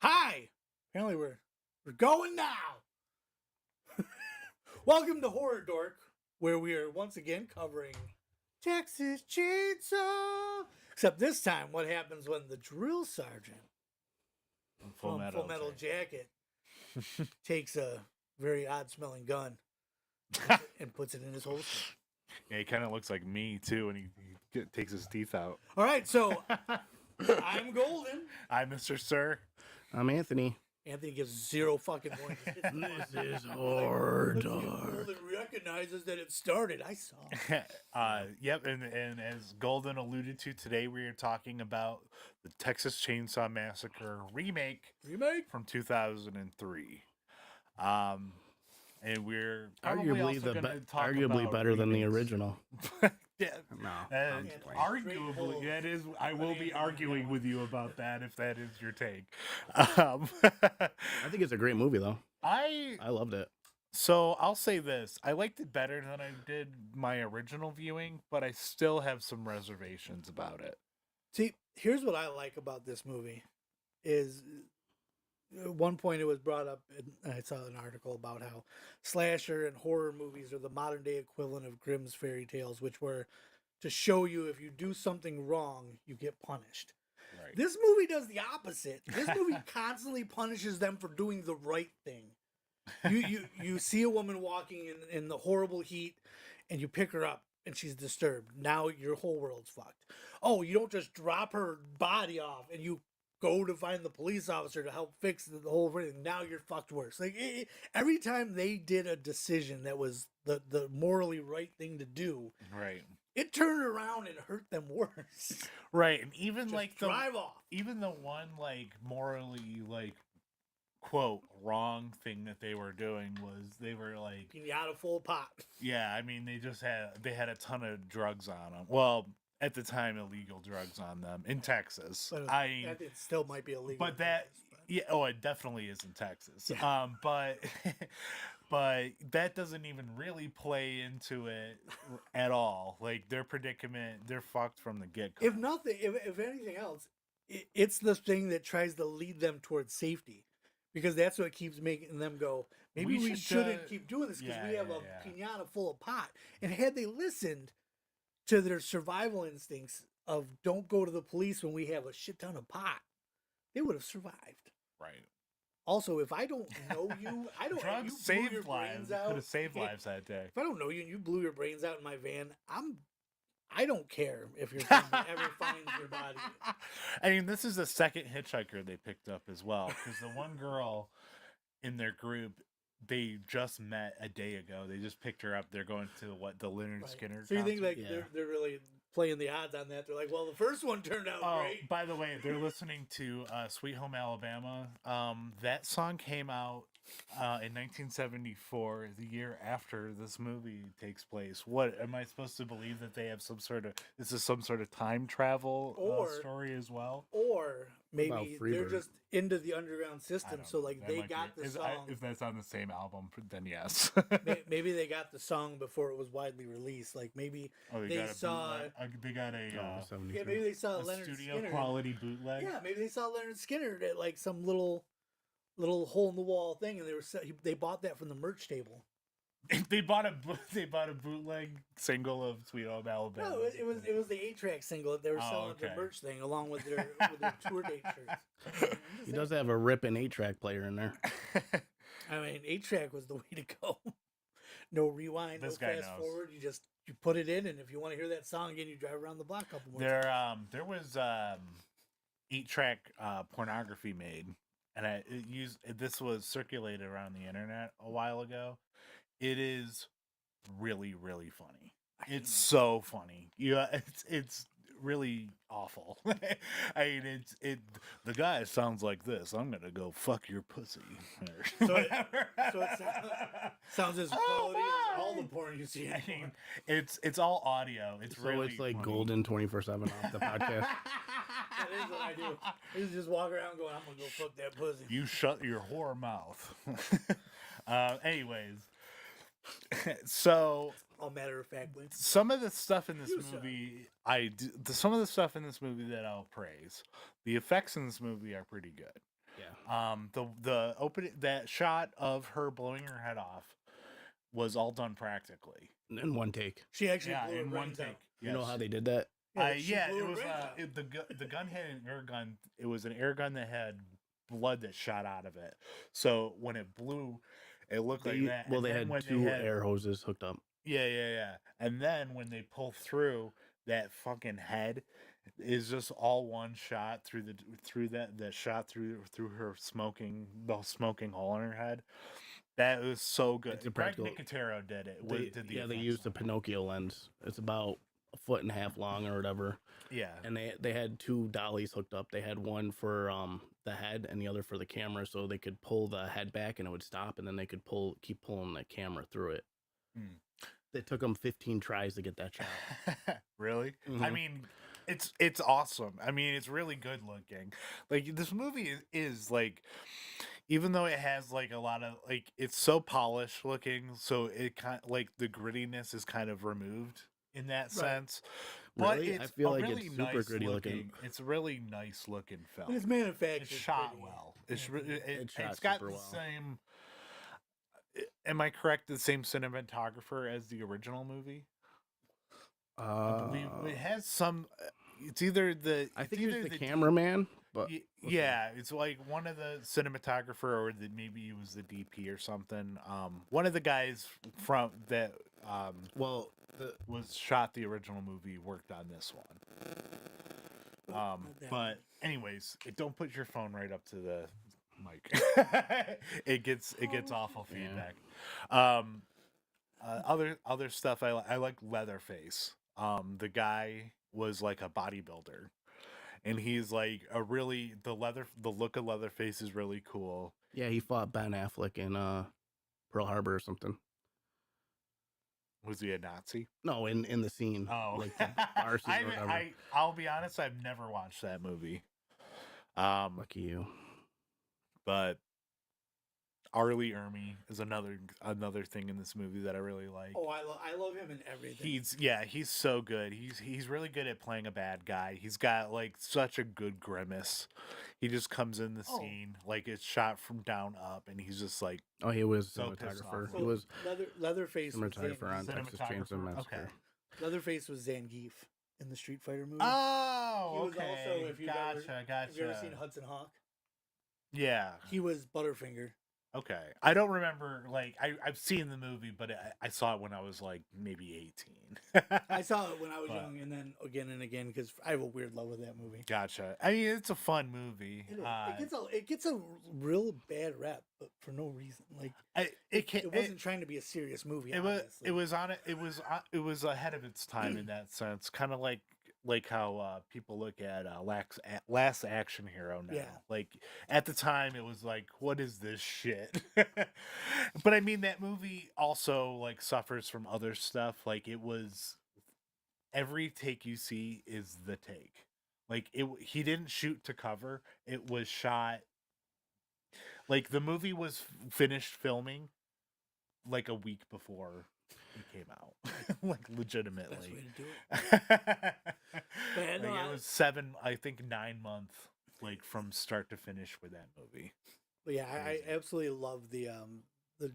Hi! Apparently we're going now. Welcome to Horror Dork, where we are once again covering Texas Chainsaw. Except this time, what happens when the drill sergeant from Full Metal Jacket takes a very odd smelling gun and puts it in his holster. Yeah, he kind of looks like me too, and he takes his teeth out. All right, so I'm Golden. I'm Mr. Sir. I'm Anthony. Anthony gives 0 fucking points. This is Horror Dork. Golden recognizes that it started. I saw. Yep, and as Golden alluded to, today we are talking about the Texas Chainsaw Massacre remake from 2003. And we're arguably better than the original. Yeah, No, arguably that is. I will be arguing with you about that if that is your take. I think it's a great movie though. I loved it. So I'll say this: I liked it better than I did my original viewing, but I still have some reservations about it. See, here's what I like about this movie: is at one point it was brought up, and I saw an article about how slasher and horror movies are the modern day equivalent of Grimm's fairy tales, which were to show you if you do something wrong, you get punished. Right. This movie does the opposite. This movie constantly punishes them for doing the right thing. You see a woman walking in the horrible heat, and you pick her up, and she's disturbed. Now your whole world's fucked. Oh, you don't just drop her body off, and you go to find the police officer to help fix the whole thing. Now you're fucked worse. Like every time they did a decision that was the morally right thing to do, Right. it turned around and hurt them worse. Right, and even Just like drive off. even the one like morally like quote wrong thing that they were doing was they were like Pinata full pot. yeah, I mean they had a ton of drugs on them. Well, at the time illegal drugs on them in Texas. But it still might be illegal. But that yeah, oh, it definitely is in Texas. Yeah. But but that doesn't even really play into it at all. Like their predicament, they're fucked from the get go. If nothing, if anything else, it's the thing that tries to lead them towards safety, because that's what keeps making them go, maybe we shouldn't keep doing this, because we have a pinata full of pot. And had they listened to their survival instincts of don't go to the police when we have a shit ton of pot, they would have survived. Right. Also, if I don't know you, I don't. Drugs you blew saved your lives. brains out. Could have saved lives that day. If I don't know you and you blew your brains out in my van, I don't care if your family ever finds your body. I mean, this is the second hitchhiker they picked up as well, because the one girl in their group they just met a day ago. They just picked her up. They're going to the Leonard Right. Skinner. So you think concert? like they're really playing the odds on that? They're like, well, the first one turned out great. By the way, they're listening to Sweet Home Alabama. That song came out in 1974, the year after this movie takes place. What am I supposed to believe that they have this is some sort of time travel story as well? Or maybe they're just into the underground system, so like they got the song. If that's on the same album, then yes. Maybe they got the song before it was widely released. Like maybe they saw maybe they saw Leonard studio Skinner quality bootleg. Yeah, maybe they saw Leonard Skinner at like some little hole in the wall thing, and they bought that from the merch table. They bought a bootleg single of Sweet Home Alabama. No, it was the 8-track single that they were selling at the merch thing, along with their tour date shirts. He does have a ripping 8-track player in there. I mean, 8-track was the way to go. No rewind, no fast forward. You put it in, and if you want to hear that song again, you drive around the block a couple more times. There was 8-track pornography made, and this was circulated around the internet a while ago. It is really, really funny. It's so funny. It's really awful. I mean, the guy sounds like this. I'm gonna go fuck your pussy. So it sounds as quality as all the porn you see. I mean, it's all audio. It's so really it's like funny. Golden 24/7 off the podcast. That is what I do. I just walk around going, I'm gonna go fuck that pussy. You shut your whore mouth. Anyways. So, all matter of fact, some of the stuff in this movie, some of the stuff in this movie that I'll praise. The effects in this movie are pretty good. The opening, that shot of her blowing her head off was all done practically In one take. She actually blew in her one brains take. out. You know how they did that? She blew It her was brains out. the gun had an air gun. It was an air gun that had blood that shot out of it. So when it blew, it looked like that. Well, And they then had when two air hoses hooked up. Yeah. And then when they pull through, that fucking head is just all one shot through that shot through her smoking hole in her head. That was so good. It's a Greg practical- Nicotero did it. They used the Pinocchio lens. It's about 1.5 feet long or whatever. Yeah. And they had two dollies hooked up. They had one for the head and the other for the camera, so they could pull the head back and it would stop, and then they could keep pulling the camera through it. It took them 15 tries to get that shot. Really? Mm-hmm. I mean, it's awesome. I mean, it's really good looking. Like, this movie is like, even though it has like a lot of like, it's so polished looking, so it kind of like the grittiness is kind of removed in that sense. But Really? it's I feel like really it's super nice gritty looking. It's a really nice looking film. It's manufactured. It's shot pretty. well. It's shot it's got super the well. same. Am I correct? The same cinematographer as the original movie. I believe it has some. It's either the. I think it's the cameraman, but yeah, it's like one of the cinematographer, or maybe he was the DP or something. One of the guys from that. Was shot the original movie, worked on this one. But anyways, don't put your phone right up to the mic. it gets awful feedback. Other stuff I like Leatherface. The guy was like a bodybuilder, and he's like the look of Leatherface is really cool. Yeah, he fought Ben Affleck in Pearl Harbor or something. Was he a Nazi? No, in the scene. Oh, like the bar scene or whatever. I'll be honest, I've never watched that movie. Lucky you. But Arlie Ermy is another thing in this movie that I really like. Oh, I love him in everything. He's so good. He's really good at playing a bad guy. He's got like such a good grimace. He just comes in the scene like it's shot from down up, and he's just like, oh, he was so cinematographer. So He was Leatherface cinematographer on Texas Chainsaw Massacre. Okay. Leatherface was Zangief in the Street Fighter movie. Oh, He was also, if you've gotcha. Have you ever seen Hudson Hawk? Yeah. He was Butterfinger. Okay. I don't remember, like, I've seen the movie, but I saw it when I was, like, maybe 18. I saw it when I was young, and then again and again, because I have a weird love with that movie. Gotcha. I mean, it's a fun movie. It gets a real bad rep, but for no reason. Like, it wasn't trying to be a serious movie. It was ahead of its time in that sense. Kind of like how people look at Last Action Hero now. Yeah. Like, at the time, it was like, what is this shit? But I mean, that movie also like suffers from other stuff. Like, it was every take you see is the take. Like, he didn't shoot to cover. It was shot. Like, the movie was finished filming like a week before it came out. Like, legitimately. Best way to do it. Like, it was 9 months, like, from start to finish with that movie. But yeah, I absolutely love the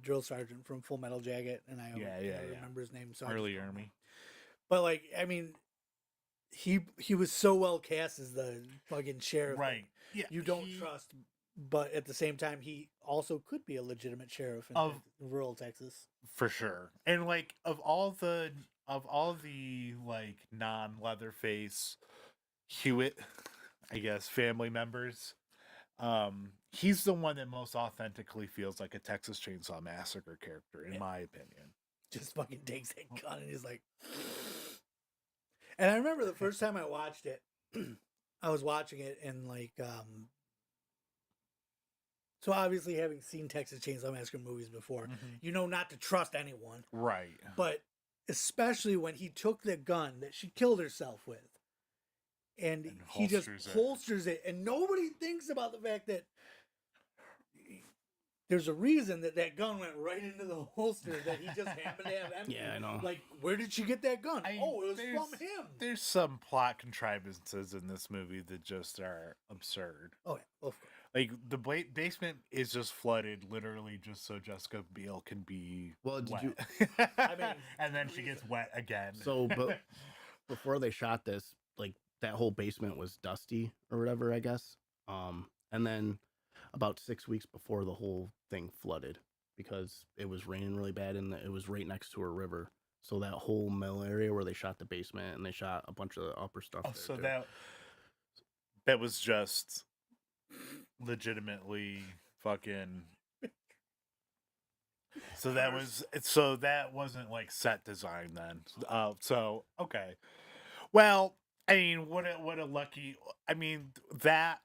drill sergeant from Full Metal Jacket, and I remember his name. So Arlie Ermy. But like, I mean, he was so well cast as the fucking sheriff. Right. Yeah. You don't trust, but at the same time, he also could be a legitimate sheriff in rural Texas. For sure. And like, of all the like non-Leatherface Hewitt, I guess, family members, he's the one that most authentically feels like a Texas Chainsaw Massacre character, in my opinion. Just fucking takes that gun and he's like, and I remember the first time I watched it, I was watching it and like, so obviously having seen Texas Chainsaw Massacre movies before, you know not to trust anyone. Right. But especially when he took the gun that she killed herself with, and he just holsters it, and nobody thinks about the fact that there's a reason that gun went right into the holster that he just happened to have empty. Yeah, I know. Like, where did she get that gun? It was from him. There's some plot contrivances in this movie that just are absurd. Oh, yeah. Like the basement is just flooded, literally, just so Jessica Biel can be Well, did wet. you? I mean, and then she gets wet again. So, but before they shot this, like that whole basement was dusty or whatever, I guess. And then about 6 weeks before the whole thing flooded because it was raining really bad and it was right next to a river. So that whole mill area where they shot the basement and they shot a bunch of the upper stuff. Oh, there so too. that was just legitimately fucking. So that wasn't like set design then. So okay. Well, I mean, what a lucky. I mean that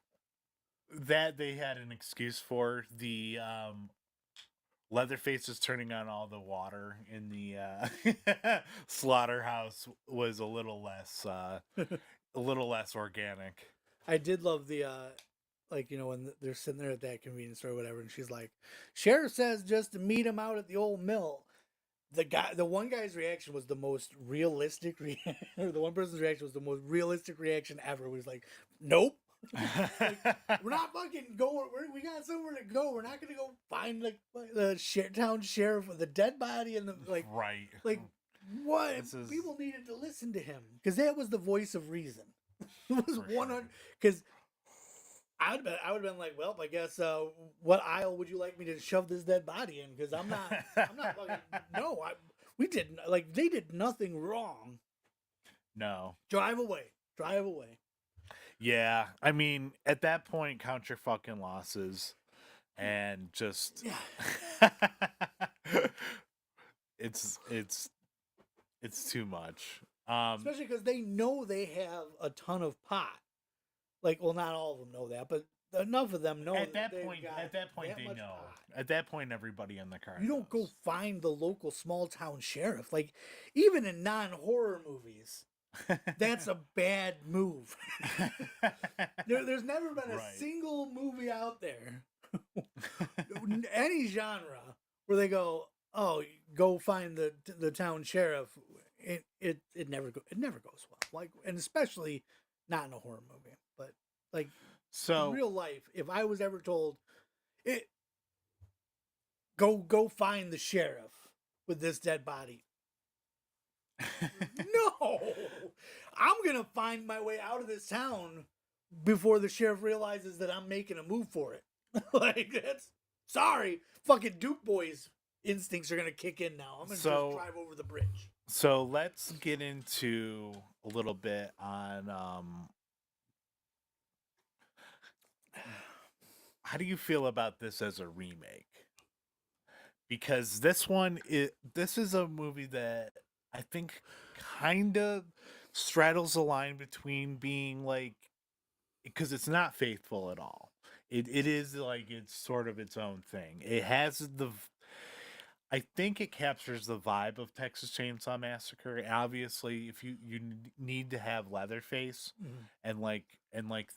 they had an excuse for the Leatherface is turning on all the water in the slaughterhouse was a little less organic. I did love the like, you know, when they're sitting there at that convenience store or whatever, and she's like, "Sheriff says just to meet him out at the old mill." The one guy's reaction was the most realistic or the one person's reaction was the most realistic reaction ever. He was like, "Nope." Like, we're not fucking going. We got somewhere to go. We're not gonna go find the town sheriff with a dead body and the right. like. What people needed to listen to him because that was the voice of reason. It was 100 because I would have been like, well, I guess what aisle would you like me to shove this dead body in? Because I'm not fucking, no, we didn't like they did nothing wrong. No. Drive away. Yeah, I mean, at that point, count your fucking losses, and just it's too much. Especially because they know they have a ton of pot. Like, well, not all of them know that, but enough of them know. At that they've point, got that they much know. pot. At that point, everybody in the car. You don't go knows. find the local small town sheriff. Like, even in non-horror movies, that's a bad move. There's never been a single movie out there, any genre, where they go, "Oh, go find the town sheriff." It never goes well. Like, and especially not in a horror movie, but like so in real life, if I was ever told it, go find the sheriff with this dead body. No, I'm gonna find my way out of this town before the sheriff realizes that I'm making a move for it. Like, that's sorry, fucking Duke boys instincts are gonna kick in now. I'm gonna just drive over the bridge. So let's get into a little bit on how do you feel about this as a remake? Because this is a movie that I think kind of straddles the line between being like, because it's not faithful at all. It is like it's sort of its own thing. It has I think it captures the vibe of Texas Chainsaw Massacre. Obviously, if you need to have Leatherface and like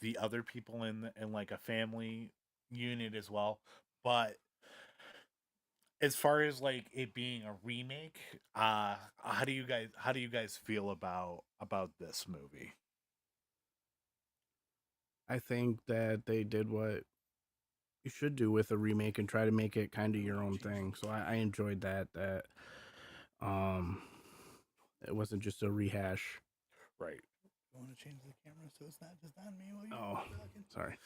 the other people in like a family unit as well, but as far as like it being a remake, how do you guys feel about this movie? I think that they did what you should do with a remake and try to make it kind of your own thing. So I enjoyed that it wasn't just a rehash. Right. You want to change the camera so it's not just on me while you're talking? Sorry.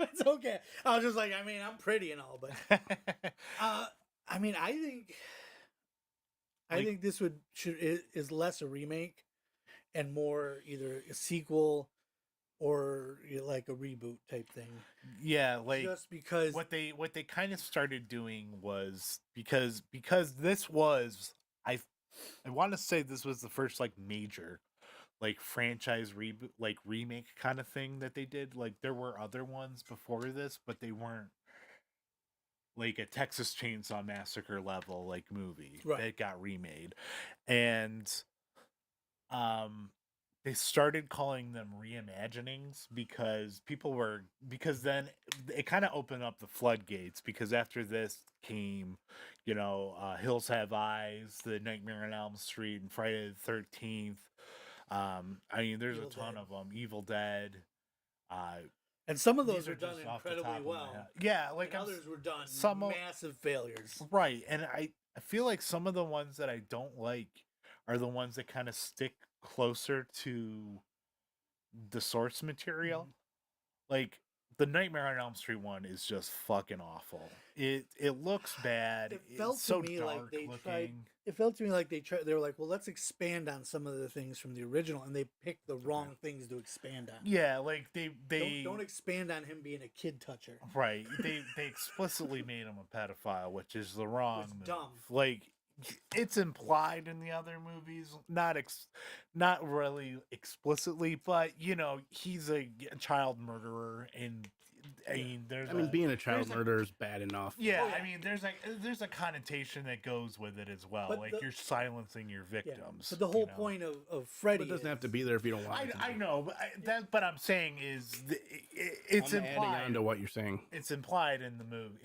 It's okay. I was just like, I mean, I'm pretty and all, but I mean, I think this is less a remake and more either a sequel or like a reboot type thing. Yeah, like just because what they kind of started doing was because this was I want to say this was the first like major like franchise reboot like remake kind of thing that they did. Like there were other ones before this, but they weren't like a Texas Chainsaw Massacre level like movie that got remade. And they started calling them reimaginings because then it kind of opened up the floodgates, because after this came, Hills Have Eyes, The Nightmare on Elm Street, and Friday the 13th. I mean, there's a ton of them. Evil Dead. And some of These those are done just off the top incredibly of my well. head. Yeah, like And others were done some massive failures. right, and I feel like some of the ones that I don't like are the ones that kind of stick closer to the source material. Like the Nightmare on Elm Street one is just fucking awful. It looks bad. It felt It's so to me dark like they looking. tried. It felt to me like they were like, well, let's expand on some of the things from the original, and they picked the wrong things to expand on. Yeah, like they Don't expand on him being a kid toucher. right. They explicitly made him a pedophile, which is the wrong It's move. dumb. Like it's implied in the other movies, not really explicitly, but you know he's a child murderer, and I mean I mean, being a child murderer is bad enough. yeah, Oh, yeah. I mean there's a connotation that goes with it as well. But Like the- you're silencing your Yeah. victims. But the you whole know? point of Freddy But it doesn't have to is- be there if you don't want it. to I be. know, but but I'm saying is it's I'm adding implied. on to what you're saying. It's implied in the movie.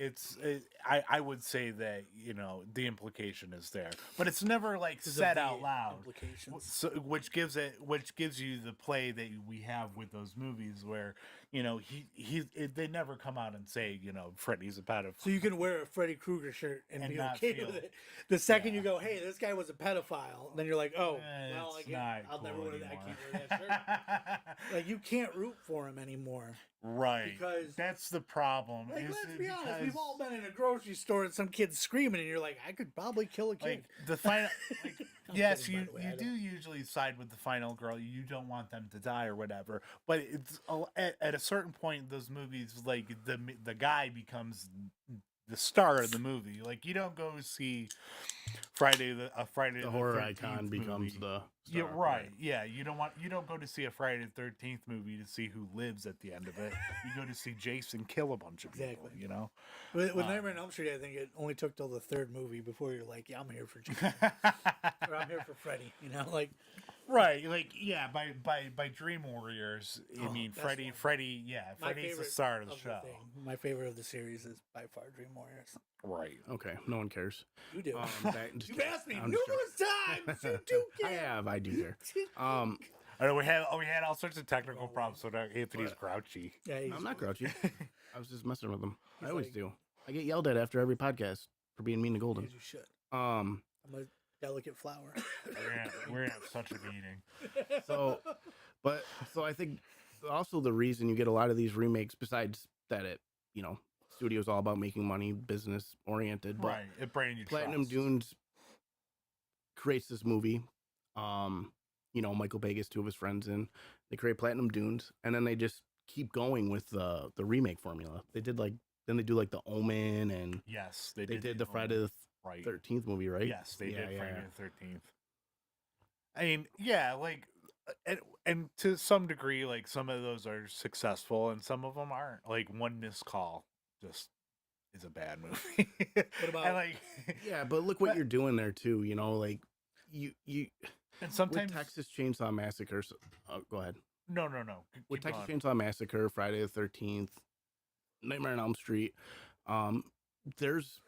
I would say that you know the implication is there, but it's never like because of said the out loud. implications. So, which gives you the play that we have with those movies where you know they never come out and say you know Freddy's a pedophile. So you can wear a Freddy Krueger shirt and And be not okay feel- with it. The second yeah. you go, hey, this guy was a pedophile, then you're like, oh, well, It's I not can't, I'll never cool wear that. I anymore. can't wear that shirt. Like you can't root for him anymore. Right, Because- that's the problem. Like, is let's it be honest, we've because, all been in a grocery store and some kid's screaming, and you're like, I could probably kill a kid. like the final. Like, I'm yes, kidding, by you the way, you I do don't- usually side with the final girl. You don't want them to die or whatever. But it's at a certain point in those movies, like the guy becomes the star of the movie. Like you don't go see Friday the Horror 13th icon becomes movie. the Yeah, star, right. Yeah, you don't go to see a Friday the 13th movie to see who lives at the end of it. You go to see Jason kill a bunch of people. Exactly. You know. With Nightmare on Elm Street, I think it only took till the third movie before you're like, yeah, I'm here for Jason. Or I'm here for Freddy. You know, like Right, like yeah, by Dream Warriors, I Oh, mean that's Freddy, one. Freddy, yeah, my Freddy's the favorite star of the of show. thing. My favorite of the series is by far Dream Warriors. Right. Okay, no one cares. You do. Just You've kidding. asked me I'm just numerous times. You do I care. have, I do care. I know we had all sorts of technical problems, so now Anthony's grouchy. Yeah, he's I'm not grouchy. I was just messing with them. I He's always like- do. I get yelled at after every podcast for being mean to Golden. As you should. Um, I'm a delicate flower. We're gonna have such a meeting. so I think also the reason you get a lot of these remakes, besides that studio's all about making money, business oriented, but Right, it brand you Platinum trust. Dunes creates this movie. Michael Vegas, two of his friends in. They create Platinum Dunes, and then they just keep going with the remake formula. They did then they do like the Omen, and Yes, they did the Friday the right. 13th movie, right? Yes, they Yeah, did yeah, Friday yeah. the 13th. I mean, yeah, like, and to some degree, like some of those are successful, and some of them aren't. Like One Missed Call, just is a bad movie. What about- and like, Yeah, but look what But- you're doing there too. Like you and with sometimes Texas Chainsaw Massacre. Go ahead. no. With keep Texas going. Chainsaw Massacre, Friday the 13th, Nightmare on Elm Street, there's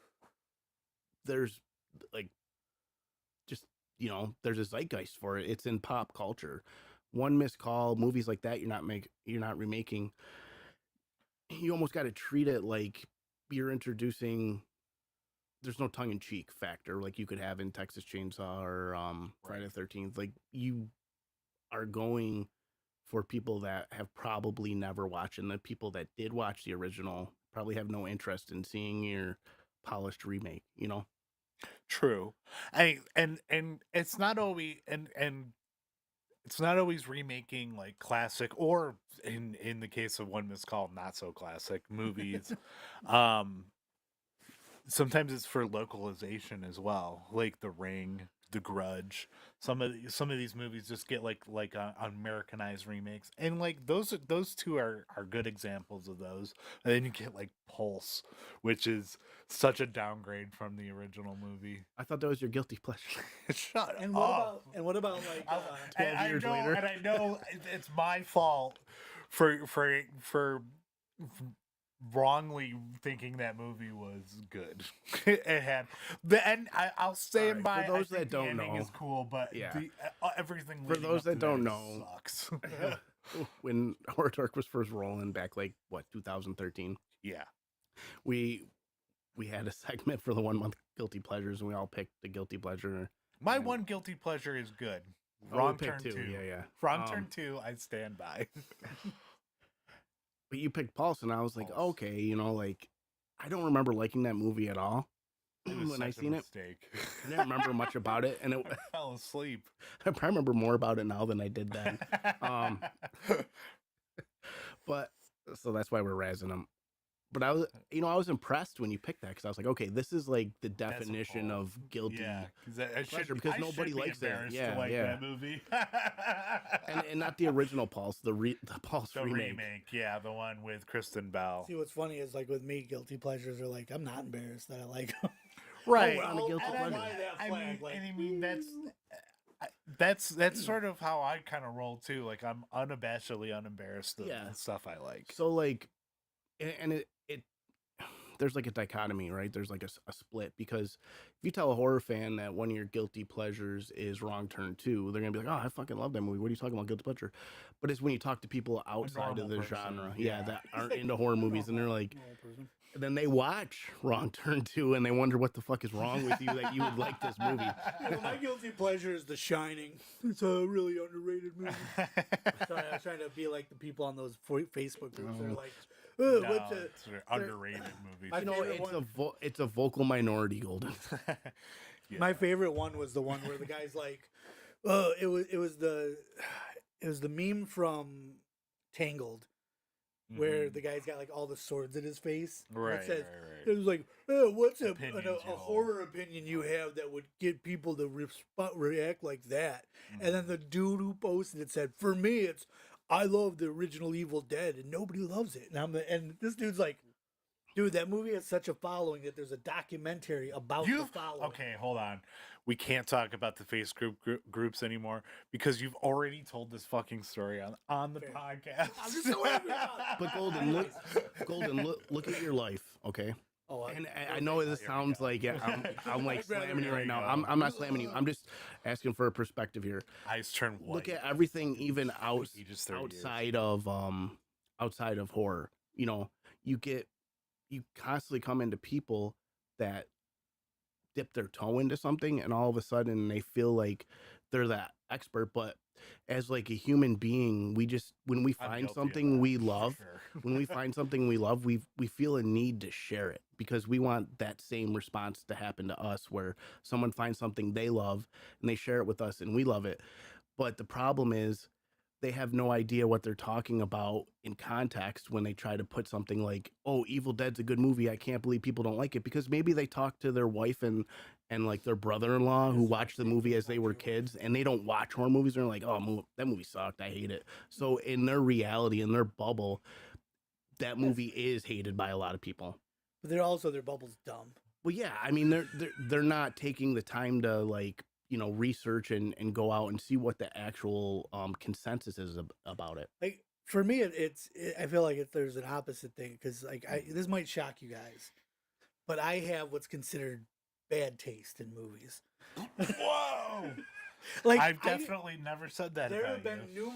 like just there's a zeitgeist for it. It's in pop culture. One Missed Call, movies like that, you're not remaking. You almost got to treat it like you're introducing. There's no tongue in cheek factor like you could have in Texas Chainsaw or Friday the 13th. Like you are going for people that have probably never watched, and the people that did watch the original probably have no interest in seeing your polished remake. True. And it's not always and it's not always remaking like classic or in the case of One Missed Call, not so classic movies. Sometimes it's for localization as well, like The Ring, The Grudge. Some of these movies just get like Americanized remakes, and like those two are good examples of those. And then you get like Pulse, which is such a downgrade from the original movie. I thought that was your guilty pleasure. Shut And up. what about like? And 12 years I know, later. and I know it's my fault for wrongly thinking that movie was good. It had the end. I'll stand All right, by. for those I think that don't the ending know, is cool, but yeah. everything For leading those up to that don't that know, sucks. when Horror Dork was first rolling back, like what 2013, Yeah. we had a segment for the 1 month guilty pleasures, and we all picked the guilty pleasure. My And- one guilty pleasure is good. Oh, Wrong we picked turn two. 2. Yeah. Wrong turn 2, I stand by. But you picked Pulse, and I was like, Pulse. okay, like I don't remember liking that movie at all It was when I such a seen it. mistake. I didn't remember much about it, and I fell asleep. I probably remember more about it now than I did then. But so that's why we're razzing them. But I was impressed when you picked that, because I was like, okay, this is like the That's a definition pull. of guilty. Yeah, pleasure, because nobody likes that. embarrassed Yeah, to like yeah. that movie. And not the original Pulse, the Pulse The remake. remake, yeah, the one with Kristen Bell. See, what's funny is like with me, guilty pleasures are like I'm not embarrassed that I like them. Right. on a guilty pleasure. I mean, that's sort of how I kind of roll too. Like I'm unabashedly unembarrassed of Yeah. the stuff I like. So like, and it there's like a dichotomy, right? There's like a split, because if you tell a horror fan that one of your guilty pleasures is Wrong Turn 2, they're gonna be like, oh, I fucking love that movie. What are you talking about, guilty pleasure? But it's when you talk to people outside of normal the person, genre, yeah. that aren't into horror movies, and they're like, Normal person. and then they watch Wrong Turn 2 and they wonder what the fuck is wrong with you that you would like this movie. Yeah, well, my guilty pleasure is The Shining. It's a really underrated movie. Sorry, I was trying to be like the people on those Facebook groups. They're like, oh, No, what's a it's an underrated movie. My favorite It's a vocal minority, Golden. Yeah. My favorite one was the one where the guy's like, it was the meme from Tangled, where Mhm. the guy's got like all the swords in his face. And Right, It says, right. it was like, oh, what's a Opinions you hold. horror opinion you have that would get people to react like that? And then the dude who posted it said, for me, it's I love the original Evil Dead and nobody loves it. And this dude's like, dude, that movie has such a following that there's a documentary about the following. Okay, hold on. We can't talk about the face groups anymore because you've already told this fucking story on the Fair. podcast. I'm just so angry about it. But Golden, look at your life, okay? Oh, And I know this Here we sounds go. like I'm like I'd rather slamming you here right we now. go. I'm not slamming you. I'm just asking for a perspective here. Eyes turn white. Look at everything, even Ages 30 years. outside of horror. You constantly come into people that dip their toe into something, and all of a sudden they feel like they're that expert. But as like a human being, when we I'm find guilty of something that, we for love, sure. when we find something we love, we feel a need to share it, because we want that same response to happen to us, where someone finds something they love and they share it with us and we love it. But the problem is they have no idea what they're talking about in context when they try to put something like, oh, Evil Dead's a good movie, I can't believe people don't like it, because maybe they talked to their wife and like their brother-in-law who watched the movie as they were kids, and they don't watch horror movies, and they're like, oh, that movie sucked, I hate it. So in their reality, in their bubble, that movie is hated by a lot of people. But their bubble's dumb. Well, yeah, I mean, they're not taking the time to like, research and go out and see what the actual consensus is about it. Like for me, I feel like there's an opposite thing, because like this might shock you guys, but I have what's considered bad taste in movies. Whoa! Like I've definitely never said that. There have about been you.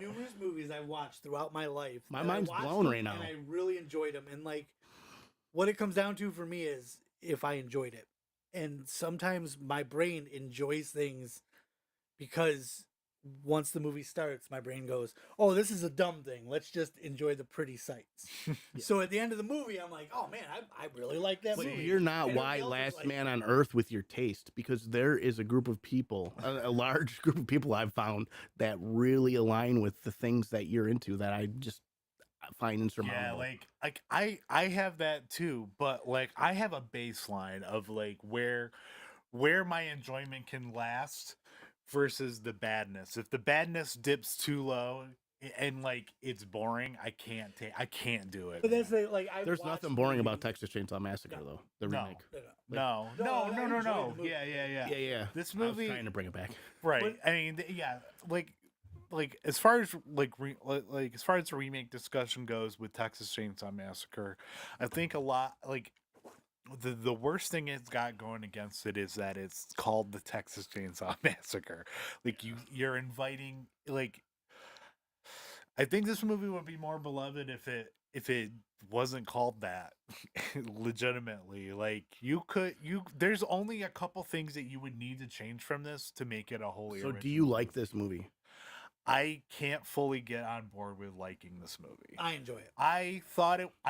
numerous movies I've watched throughout my life. My that I mind's watched blown them right now. and I really enjoyed them. And like, what it comes down to for me is if I enjoyed it. And sometimes my brain enjoys things because once the movie starts, my brain goes, "Oh, this is a dumb thing. Let's just enjoy the pretty sights." So at the end of the movie, I'm like, "Oh man, I really like that But movie." you're not And why everybody else is Last like, Man on Earth with your taste, because there is a group of people, a large group of people I've found that really align with the things that you're into that I just find Yeah, insurmountable. like I have that too, but like I have a baseline of like where my enjoyment can last versus the badness. If the badness dips too low and like it's boring, I can't do it. But that's man. the, like I've There's watched nothing boring about movies- Texas Chainsaw Massacre, No. though. The No. remake. No, no, No, I no. enjoyed the movie. Yeah. Yeah. This I was movie, trying to bring it back. right? But- I mean, yeah, like as far as like as far as the remake discussion goes with Texas Chainsaw Massacre, I think a lot like the worst thing it's got going against it is that it's called the Texas Chainsaw Massacre. Like you're inviting like I think this movie would be more beloved if it wasn't called that. Legitimately, like there's only a couple things that you would need to change from this to make it a wholly So, original do you like movie. this movie? I can't fully get on board with liking this movie. I enjoy it. I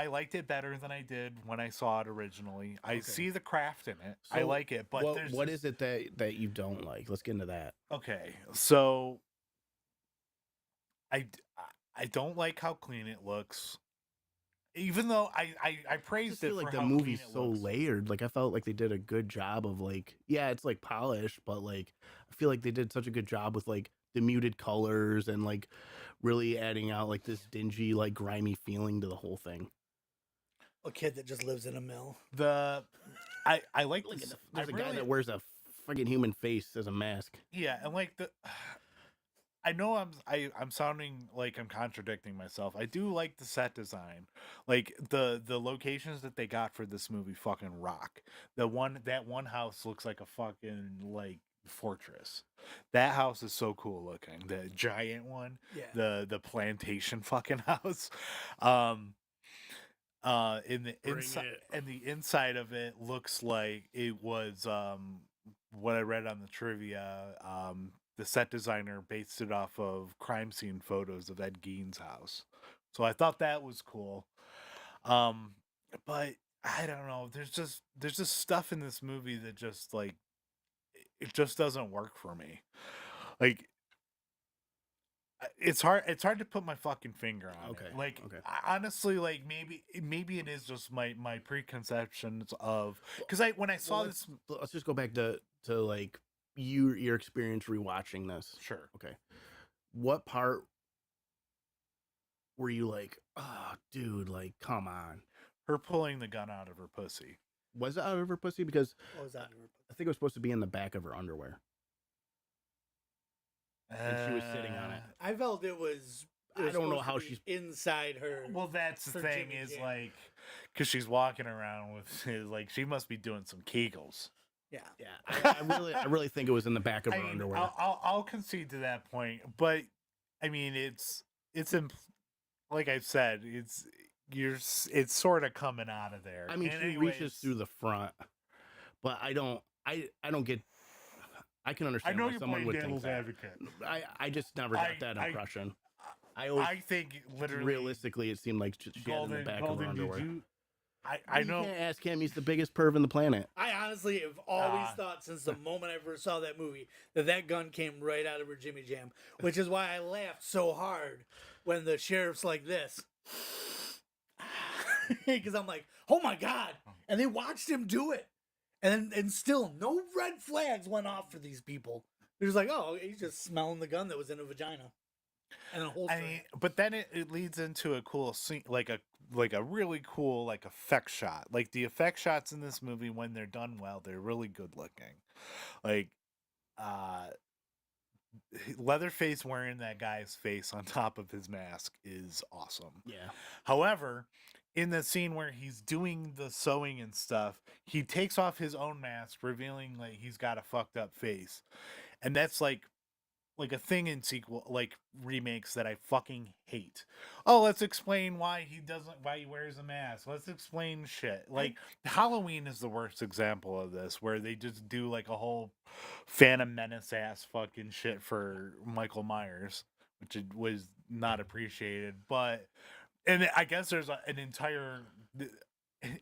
liked it better than I did when I saw it originally. I Okay. see the craft in it. I So, like it, but what is it that you don't like? Let's get into that. Okay, so I I don't like how clean it looks. Even though I I praised just feel it for like the how movie's clean it so looks. layered. Like I felt like they did a good job of like, yeah, it's like polished, but like I feel like they did such a good job with like the muted colors and like really adding out like this dingy, like grimy feeling to the whole thing. A kid that just lives in a mill. I like Look this. at there's a guy that wears a fucking human face as a mask. Yeah, and like I know I'm sounding like I'm contradicting myself. I do like the set design. Like the locations that they got for this movie fucking rock. That one house looks like a fucking like fortress. That house is so cool looking. The giant one. Yeah. The plantation fucking house. Um in the Bring inside it. and the inside of it looks like it was what I read on the trivia. The set designer based it off of crime scene photos of Ed Gein's house. So I thought that was cool. Um, but I don't know. There's just stuff in this movie that just like it just doesn't work for me. Like it's hard to put my fucking finger on Okay, it. Like okay. honestly, like maybe it is just my preconceptions of because when I saw this. Let's just go back to like your experience rewatching this. Sure. Okay. What part were you like, oh dude, like come on? Her pulling the gun out of her pussy. Was it out of her pussy? Because What was that? I think it was supposed to be in the back of her underwear. And she was sitting on it. I felt it was. I don't know how she's inside her. Well, that's the for thing Jimmy is Jam. like, because she's walking around with like she must be doing some Kegels. Yeah. Yeah, I really think it was in the back of her I mean, underwear. I'll concede to that point, but I mean like I said, it's sort of coming out of there. I mean, And she reaches through the front, but I don't get. I can I understand know why you're someone playing would think devil's that. advocate. I just never got that impression. I think literally realistically, it seemed like she had it in the back of her underwear. I know. You can't ask him. He's the biggest perv on the planet. I honestly have always thought since the moment I first saw that movie that gun came right out of her Jimmy Jam, which is why I laughed so hard when the sheriff's like this. Because I'm like, oh my God. And they watched him do it. And still, no red flags went off for these people. They're just like, oh, he's just smelling the gun that was in a vagina. And a holster. I mean, but then it leads into a cool scene, like a really cool like effect shot. Like the effect shots in this movie, when they're done well, they're really good looking. Like, Leatherface wearing that guy's face on top of his mask is awesome. Yeah. However, in the scene where he's doing the sewing and stuff, he takes off his own mask, revealing like he's got a fucked up face, and that's like a thing in sequel like remakes that I fucking hate. Oh, let's explain why he wears a mask. Let's explain shit. Like Halloween is the worst example of this, where they just do like a whole Phantom Menace ass fucking shit for Michael Myers, which it was not appreciated. But and I guess there's an entire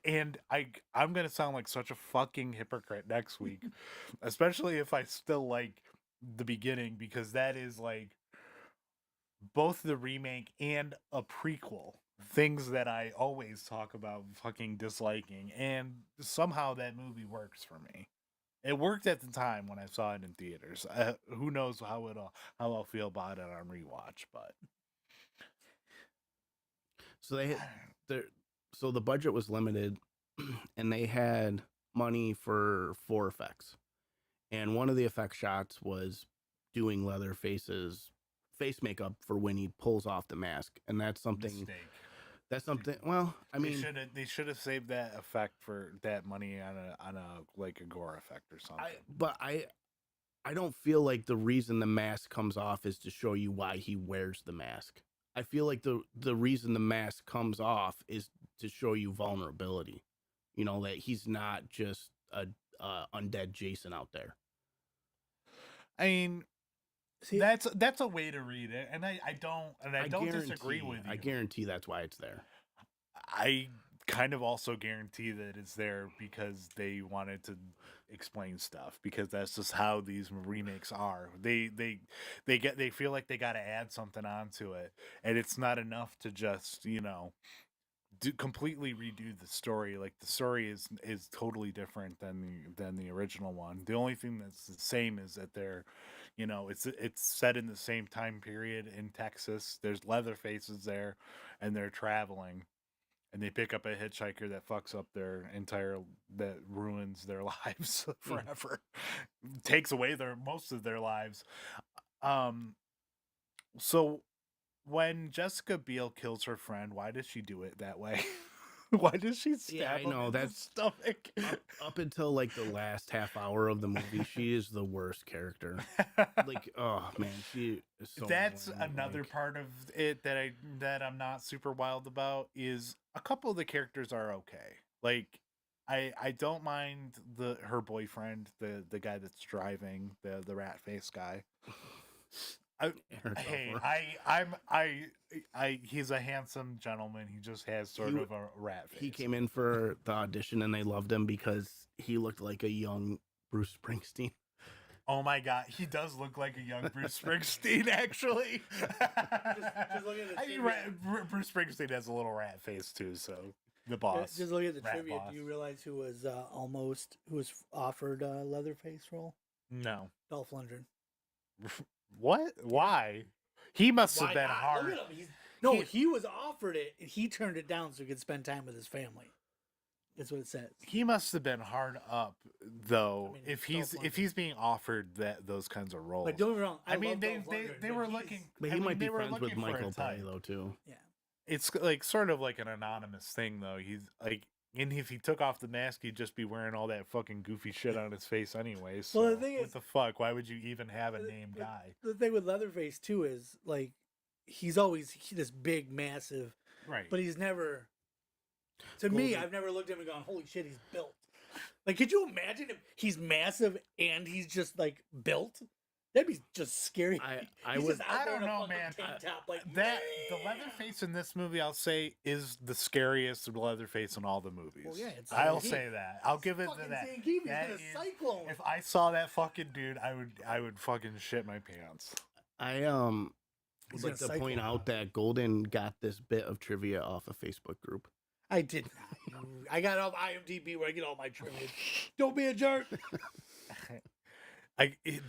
and I'm gonna sound like such a fucking hypocrite next week, especially if I still like the beginning, because that is like both the remake and a prequel, things that I always talk about fucking disliking, and somehow that movie works for me. It worked at the time when I saw it in theaters. Who knows how I'll feel about it on rewatch, but So so the budget was limited, and they had money for 4 effects. And one of the effect shots was doing Leatherface's face makeup for when he pulls off the mask, and that's something. mistake. That's something. Well, I mean, They should have saved that effect for that money on a like a gore effect or something. I don't feel like the reason the mask comes off is to show you why he wears the mask. I feel like the reason the mask comes off is to show you vulnerability. You know, that he's not just a undead Jason out there. I mean, See, that's a way to read it, and I don't disagree with you. I guarantee that's why it's there. I kind of also guarantee that it's there because they wanted to explain stuff, because that's just how these remakes are. They feel like they got to add something onto it, and it's not enough to just, you know, completely redo the story. Like, the story is totally different than the original one. The only thing that's the same is that they're, you know, it's set in the same time period in Texas. There's Leatherfaces there, and they're traveling, and they pick up a hitchhiker that fucks up that ruins their lives forever, takes away most of their lives. So when Jessica Biel kills her friend, why does she do it that way? Why does she stab him in the stomach? Up until like the last half hour of the movie, she is the worst character. Like, oh man, she is so That's annoying. another Like, part of it that I'm not super wild about. Is a couple of the characters are okay. Like, I don't mind her boyfriend, the guy that's driving, the rat face guy. He's a handsome gentleman. He just has sort of a rat face. He came in for the audition and they loved him because he looked like a young Bruce Springsteen. Oh my god, he does look like a young Bruce Springsteen, actually. just look at the Bruce Springsteen has a little rat face too, so the boss. Just look at the trivia. Boss. Do you realize who was offered a Leatherface role? No. Dolph Lundgren. What? Why? He must have been not? hard. Look at him. He was offered it, and he turned it down so he could spend time with his family. That's what it says. He must have been hard up, though. I mean, if he's being offered those kinds of roles. Like, don't get me wrong. I mean, love Dolph Lundgren, they but were he's- looking. But I he mean, might be they were friends with looking for a Michael Bay type. though too. Yeah. It's like sort of like an anonymous thing, though. He's like, and if he took off the mask, he'd just be wearing all that fucking goofy shit on his face anyway. So Well, the thing what is, the fuck? Why would you even have a named guy? The thing with Leatherface too is like he's always this big, massive, Right. but he's never. To me, I've never looked at him and gone, "Holy shit, he's built." Like, could you imagine if he's massive and he's just like built? That'd be just scary. I would. I don't know, man. Top, like, The Leatherface in this movie, I'll say, is the scariest Leatherface in all the movies. Well, yeah, it's I'll Zangief. say that. I'll give it to fucking that. Zangief, he's That gonna is- cyclone. If I saw that fucking dude, I would fucking shit my pants. I would He's like gonna to point cycle. out that Golden got this bit of trivia off a Facebook group. I did not. I got off IMDb where I get all my trivia. Don't be a jerk.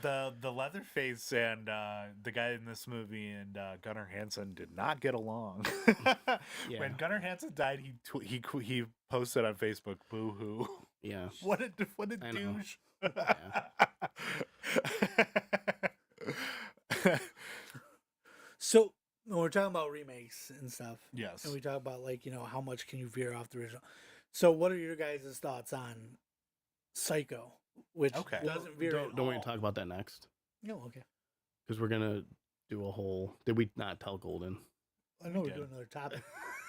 The Leatherface and the guy in this movie and Gunnar Hansen did not get along. Yeah. When Gunnar Hansen died, he posted on Facebook, "Boo hoo." Yeah. What a I know. douche. So when we're talking about remakes and stuff, Yes. and we talk about like how much can you veer off the original. So what are your guys' thoughts on Psycho, which Okay. doesn't veer? Don't at we all? talk about that next? No, okay. Because we're gonna do a whole. Did we not tell Golden? I know we're did. doing another topic.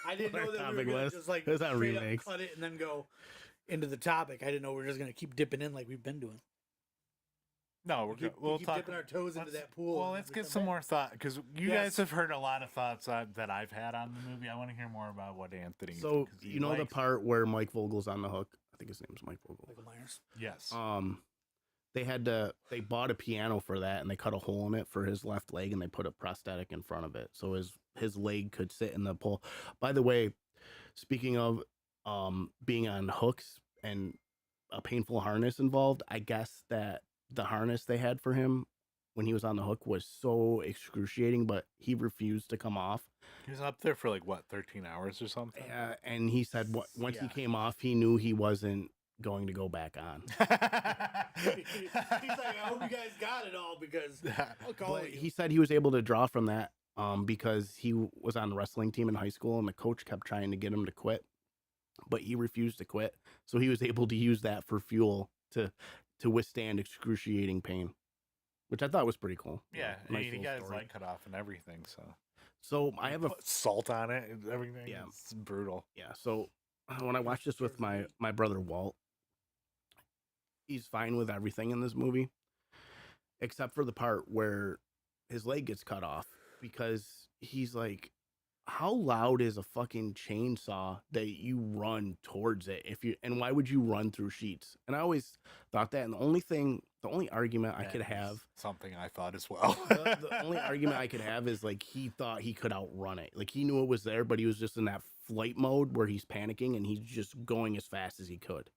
I didn't What know our that we were topic gonna was? just like It's not straight up remakes. cut it and then go into the topic. I didn't know we were just gonna keep dipping in like we've been doing. No, We'll we'll keep talk. dipping our toes into let's- that pool. Well, and let's we get come some back. more thought, because you Yes. guys have heard a lot of thoughts that I've had on the movie. I want to hear more about what Anthony. So 'cause he you know the likes- part where Mike Vogel's on the hook. I think his name's Mike Vogel. Michael Myers. Yes. They bought a piano for that and they cut a hole in it for his left leg and they put a prosthetic in front of it so his leg could sit in the pole. By the way, speaking of being on hooks and a painful harness involved, I guess that the harness they had for him when he was on the hook was so excruciating, but he refused to come off. He was up there for like what, 13 hours or something. And he said once he Yeah. came off, he knew he wasn't going to go back on. He's like, I hope you guys got it all because I'll call But you. he said he was able to draw from that because he was on the wrestling team in high school and the coach kept trying to get him to quit, but he refused to quit. So he was able to use that for fuel to withstand excruciating pain, which I thought was pretty cool. Yeah, Nice he little got his story. leg cut off and everything. So So I have a Put salt on it and everything. Yeah. It's brutal. yeah. So when I watched this with my brother Walt, he's fine with everything in this movie, except for the part where his leg gets cut off because he's like, how loud is a fucking chainsaw that you run towards it and why would you run through sheets? And I always thought that, and the only argument I That could is have, something I thought as well. the only argument I could have is like he thought he could outrun it. Like he knew it was there, but he was just in that flight mode where he's panicking and he's just going as fast as he could.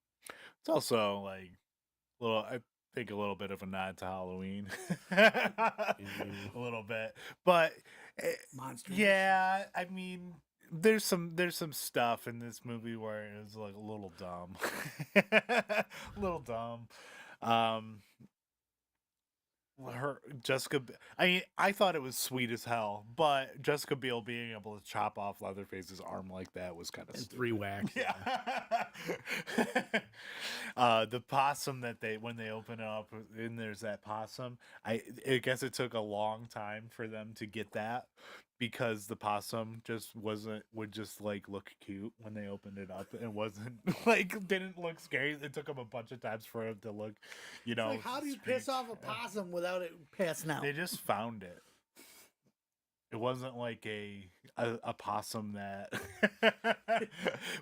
It's also like I think a little bit of a nod to Halloween, a little bit, but Monster. yeah, I mean, there's some stuff in this movie where it's like a little dumb, a little dumb. I mean, I thought it was sweet as hell, but Jessica Biel being able to chop off Leatherface's arm like that was kind of And 3 whacks. Yeah. The possum that when they open it up and there's that possum, I guess it took a long time for them to get that because the possum would just like look cute when they opened it up and wasn't like didn't look scary. It took them a bunch of times for it to look, It's like, how do you piss off a possum without it passing out? They just found it. It wasn't like a possum that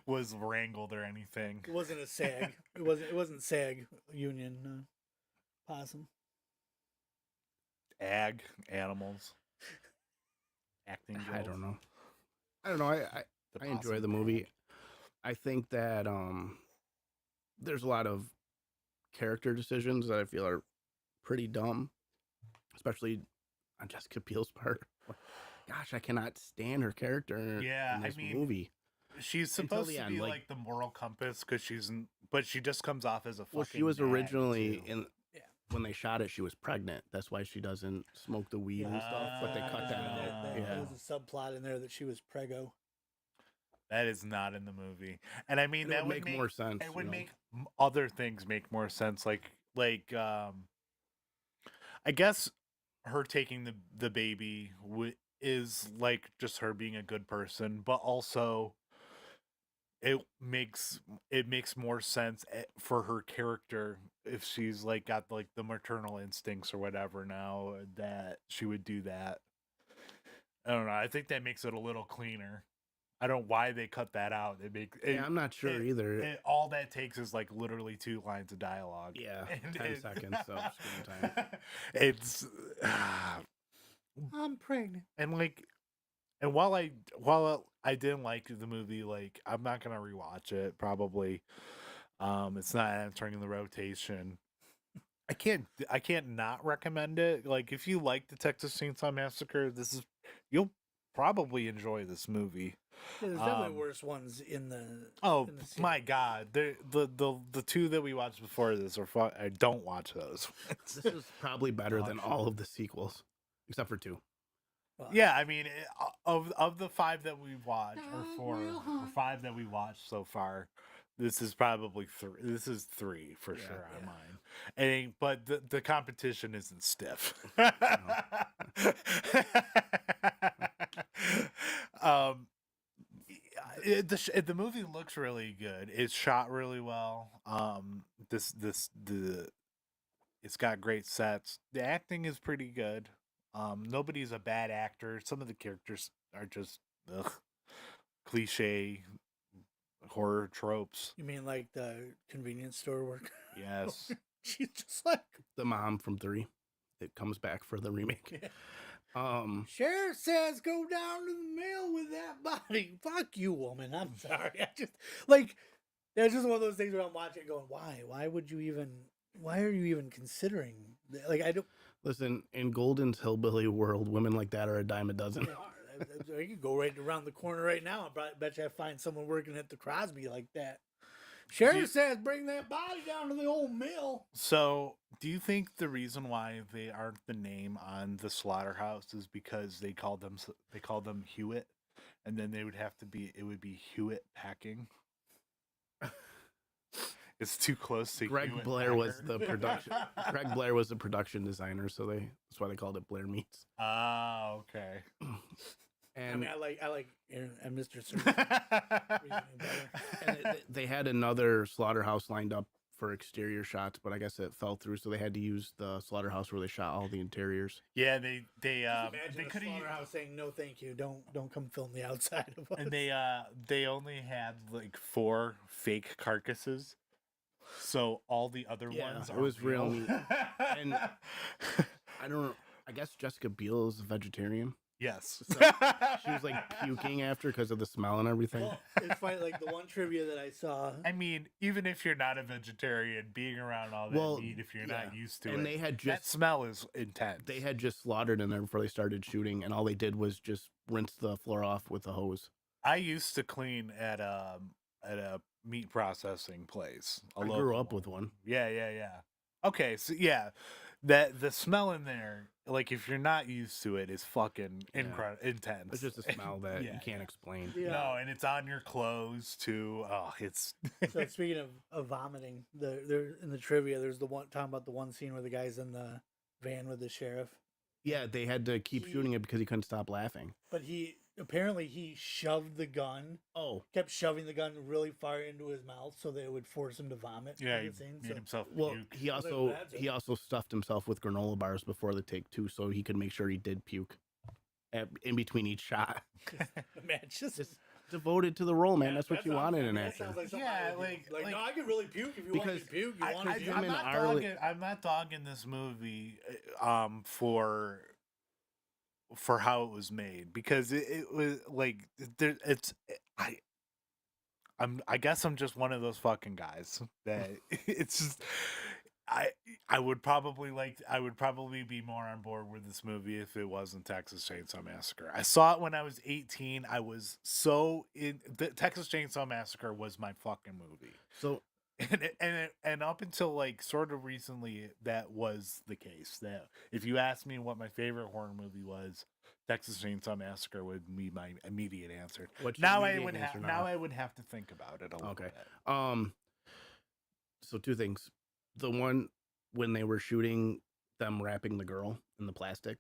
was wrangled or anything. It wasn't a SAG. It wasn't SAG union possum. Animals. Acting. I don't know. I enjoy the movie. I think that there's a lot of character decisions that I feel are pretty dumb, especially on Jessica Biel's part. Gosh, I cannot stand her character in this movie. She's supposed to be like the moral compass because but she just comes off as a fucking. Well, she was originally too. When they shot it, she was pregnant. That's why she doesn't smoke the weed and stuff. But they cut that out. There was a subplot in there that she was preggo. That is not in the movie, and I mean that would make more sense. It would make other things make more sense, like I guess her taking the baby is like just her being a good person, but also it makes more sense for her character if she's like got like the maternal instincts or whatever now that she would do that. I don't know. I think that makes it a little cleaner. I don't know why they cut that out. I'm not sure either. All that takes is like literally 2 lines of dialogue. Yeah, 10 seconds of screen time. It's I'm pregnant. And while I didn't like the movie, like I'm not gonna rewatch it Probably. It's not entering the rotation. I can't not recommend it. Like if you like the Texas Chainsaw Massacre, you'll probably enjoy this movie. Yeah, there's definitely worse ones in the. Oh in the my god, the 2 that we watched before this are fun. I don't watch those. This is probably better than all of the sequels, except for 2. Yeah, I mean, of the 5 that we've watched, or 4 or 5 that we watched so far, this is probably 3. This is 3 for sure on mine. But the competition isn't stiff. The movie looks really good. It's shot really well. It's got great sets. The acting is pretty good. Nobody's a bad actor. Some of the characters are just cliche horror tropes. You mean like the convenience store worker? Yes. She's just like the mom from 3 that comes back for the remake. Yeah. Sheriff says go down to the mill with that body. Fuck you, woman. I'm sorry. I just like that's just one of those things where I'm watching it going, why? Why are you even considering like I don't listen, in Golden's hillbilly world, women like that are a dime a dozen. I could go right around the corner right now. I bet you I find someone working at the Crosby like that. Sheriff says bring that body down to the old mill. So, do you think the reason why they aren't the name on the slaughterhouse is because they called them Hewitt, and then it would be Hewitt Packing? It's too close to Greg Hewitt Blair Packer. was the production. Greg Blair was the production designer, so that's why they called it Blair Meats. Ah, okay. And I like Aaron and Mr. Surgeon reasoning better. and they had another slaughterhouse lined up for exterior shots, but I guess it fell through, so they had to use the slaughterhouse where they shot all the interiors. Yeah, they Imagine a could have, slaughterhouse saying no, thank you. Don't come film the outside of us. and they only had like 4 fake carcasses, so all the other Yeah, ones it are was real real. neat. And I don't. I guess Jessica Biel is a vegetarian. Yes, So she was like puking after because of the smell and everything. Well, it's funny. Like the one trivia that I saw. I mean, even if you're not a vegetarian, being around all that meat, if you're not used to and it, they had that just smell is intense. they had just slaughtered in there before they started shooting, and all they did was just rinse the floor off with a hose. I used to clean at a meat processing place. I grew up with one. Yeah. Okay, so yeah, that the smell in there, like if you're not used to it, is fucking Yeah. intense. It's just a smell that you Yeah, can't explain. Yeah. No, and it's on your clothes too. Oh, it's So speaking of vomiting, there in the trivia, there's the one talking about the one scene where the guy's in the van with the sheriff, Yeah, they had to keep shooting it because he couldn't stop laughing. but he shoved the gun, Oh, kept shoving the gun really far into his mouth so that it would force him to vomit. yeah. in He the scene. made So- himself well, puke. he also stuffed himself with granola bars before the take too, so he could make sure he did puke in between each shot. Man, just Devoted to the role, man. Yeah, That's what that you sounds- wanted in an that actor. sounds like something Yeah, I would do. like- no, I can really puke if you want me to Because puke. You want I- me to him I'm puke? and not Arlie- dogging. I'm not dogging this movie, for how it was made, because it was like there. It's I guess I'm just one of those fucking guys that it's just I would probably be more on board with this movie if it wasn't Texas Chainsaw Massacre. I saw it when I was 18. I was so in the Texas Chainsaw Massacre was my fucking movie. So And up until like sort of recently, that was the case. That if you asked me what my favorite horror movie was, Texas Chainsaw Massacre would be my immediate answer. what's your Now I immediate would answer now I would have to think about it a little Okay. bit. So 2 things. The one when they were shooting them wrapping the girl in the plastic,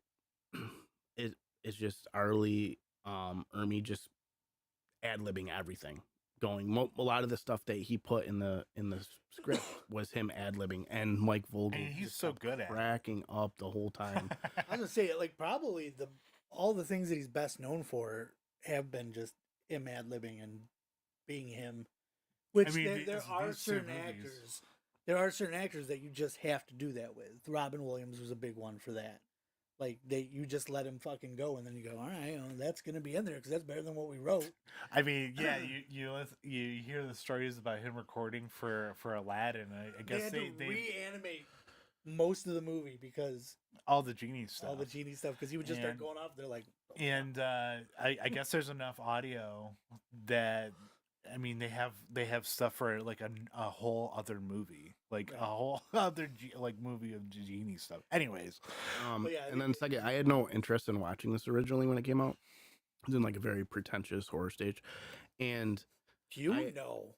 it is just Arlie, Ermi just ad-libbing everything. Going a lot of the stuff that he put in the script was him ad-libbing, and Mike Vogel And he's just so kept good at it. cracking up the whole time. I was gonna say, like, probably all the things that he's best known for have been just him ad-libbing and being him. Which mean, there are these 2 certain movies. actors. There are certain actors that you just have to do that with. Robin Williams was a big one for that. Like you just let him fucking go, and then you go, all right, that's gonna be in there because that's better than what we wrote. I mean, yeah, you hear the stories about him recording for Aladdin. I They guess had they to reanimate most of the movie because all the genie stuff. all the genie stuff because he would just start And- going off. They're like, And I guess there's enough audio that I mean they have stuff for like a whole other movie, like Right. a whole other movie of genie stuff. Anyways, But yeah, And then second, I had no interest in watching this originally when it came out. It was in like a very pretentious horror stage, and you I know,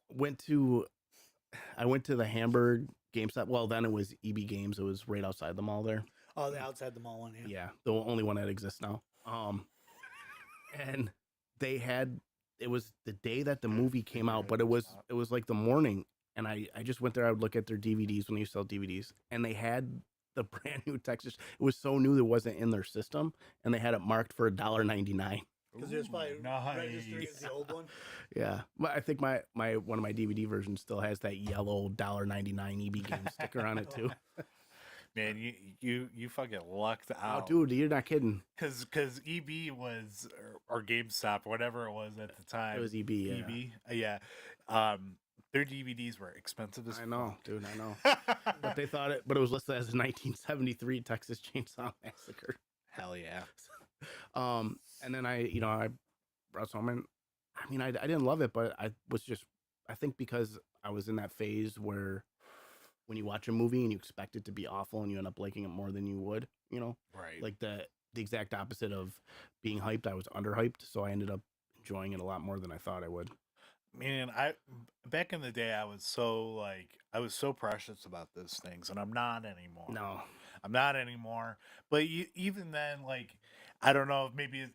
I went to the Hamburg GameStop. Well, then it was EB Games. It was right outside the mall there. oh, the outside the mall one, yeah. Yeah, the only one that exists now. And they had, it was the day that the movie came out, but it was like the morning, and I just went there. I would look at their DVDs when they used to sell DVDs, and they had the brand new Texas. It was so new that it wasn't in their system, and they had it marked for $1.99. Because there's probably registering as the old one. Yeah, but I think my one of my DVD versions still has that yellow $1.99 EB Games sticker on it too. man, you fucking lucked Oh, out, dude, you're not kidding. Because EB was or GameStop or whatever it was at the time. It was EB. Yeah. Yeah. Their DVDs were expensive as I know, dude. I know. fuck. But they thought it. But it was listed as a 1973 Texas Chainsaw Massacre. Hell yeah. And then I brought some, and I mean, I didn't love it, but I think because I was in that phase where when you watch a movie and you expect it to be awful and you end up liking it more than you would, Right. like the exact opposite of being hyped. I was underhyped, so I ended up enjoying it a lot more than I thought I would. Man, back in the day I was so precious about those things, and I'm not anymore. No, I'm not anymore. But even then, like, I don't know, maybe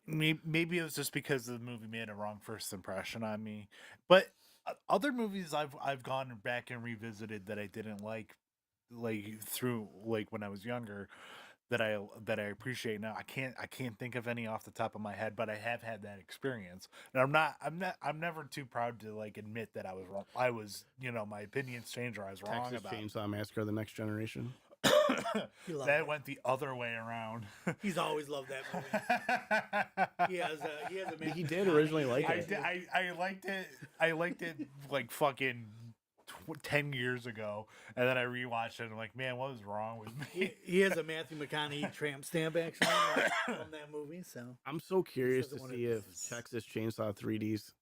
maybe it was just because the movie made a wrong first impression on me. But other movies I've gone back and revisited that I didn't like through like when I was younger that I appreciate now. I can't think of any off the top of my head, but I have had that experience. And I'm never too proud to like admit that I was wrong. I was, my opinions changed or I was wrong Texas about. Chainsaw Massacre: The Next Generation. He loved That it. went the other way around. He's always loved that movie. He has a He did originally like I, it. did, I liked it. I liked it like fucking 10 years ago, and then I rewatched it and I'm like, man, what was wrong with me? He has a Matthew McConaughey tramp stamp actually from that movie. So I'm so curious to doesn't wanna see do if this. Texas Chainsaw 3D's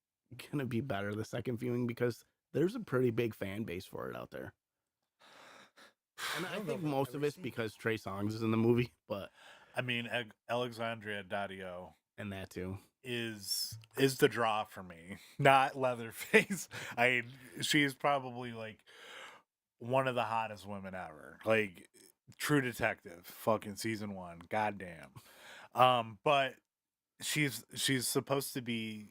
gonna be better the second viewing, because there's a pretty big fan base for it out there. And I don't know think if I've most of ever it's seen because Trey Songz is in the movie, but I mean, Alexandria Daddario and that too. is the draw for me, not Leatherface. She's probably like one of the hottest women ever. Like True Detective, fucking season 1, goddamn. But she's supposed to be.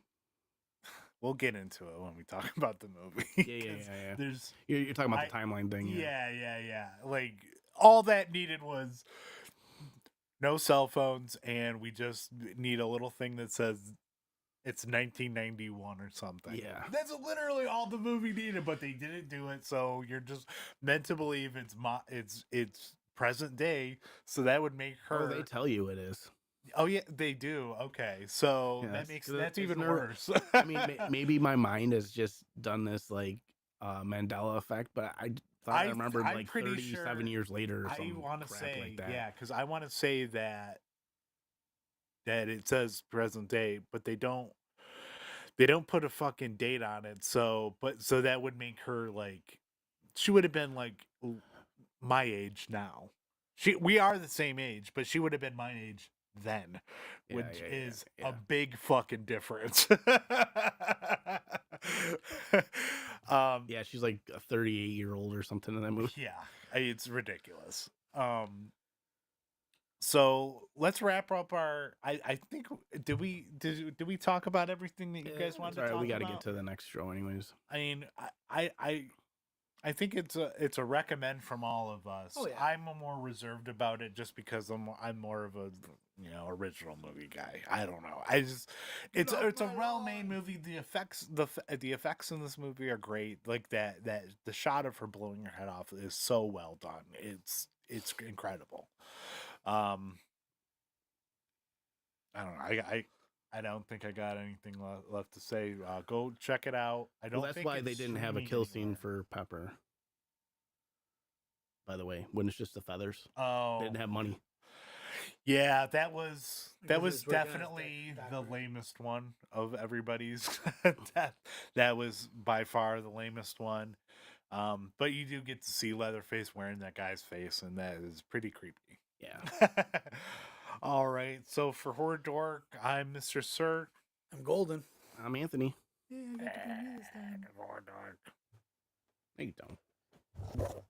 We'll get into it when we talk about the movie. Yeah. There's You're talking about the timeline thing. yeah. Like all that needed was no cell phones, and we just need a little thing that says it's 1991 or something. Yeah. That's literally all the movie needed, but they didn't do it. So you're just meant to believe it's present day. So that would make her. Oh, they tell you it is. Oh yeah, they do. Okay, so Yeah, that's it's even never- worse. I mean, maybe my mind has just done this like Mandela effect, but I thought I remembered I'm like pretty 37 sure years later or I some want to crap say like that. yeah, because I want to say that it says present day, but they don't put a fucking date on it. So that would make her like she would have been like my age now. We are the same age, but she would have been my age then, which is a big fucking difference. Yeah, she's like a 38-year-old or something in that movie. Yeah, it's ridiculous. So let's wrap up our. I think did we talk about everything that you guys wanted to talk about? We got to get to the next show, anyways. I mean, I think it's a recommend from all of us. Oh, yeah. I'm more reserved about it just because I'm more of a original movie guy. I don't know. It's a well-made movie. The effects in this movie are great. Like that the shot of her blowing her head off is so well done. It's incredible. I don't know. I don't think I got anything left to say. Go check it out. I don't. Well, that's think why they it's didn't have a streaming kill scene anywhere. for Pepper. By the way, when it's just the feathers, Oh, they didn't have money. yeah, that was Because it's working on his definitely the doctorate. lamest one of everybody's. That was by far the lamest one. But you do get to see Leatherface wearing that guy's face, and that is pretty creepy. Yeah. All right, so for Horror Dork, I'm Mr. Sir. I'm golden. I'm Anthony. Yeah, I got the green this time. Horror Dork. No, you don't.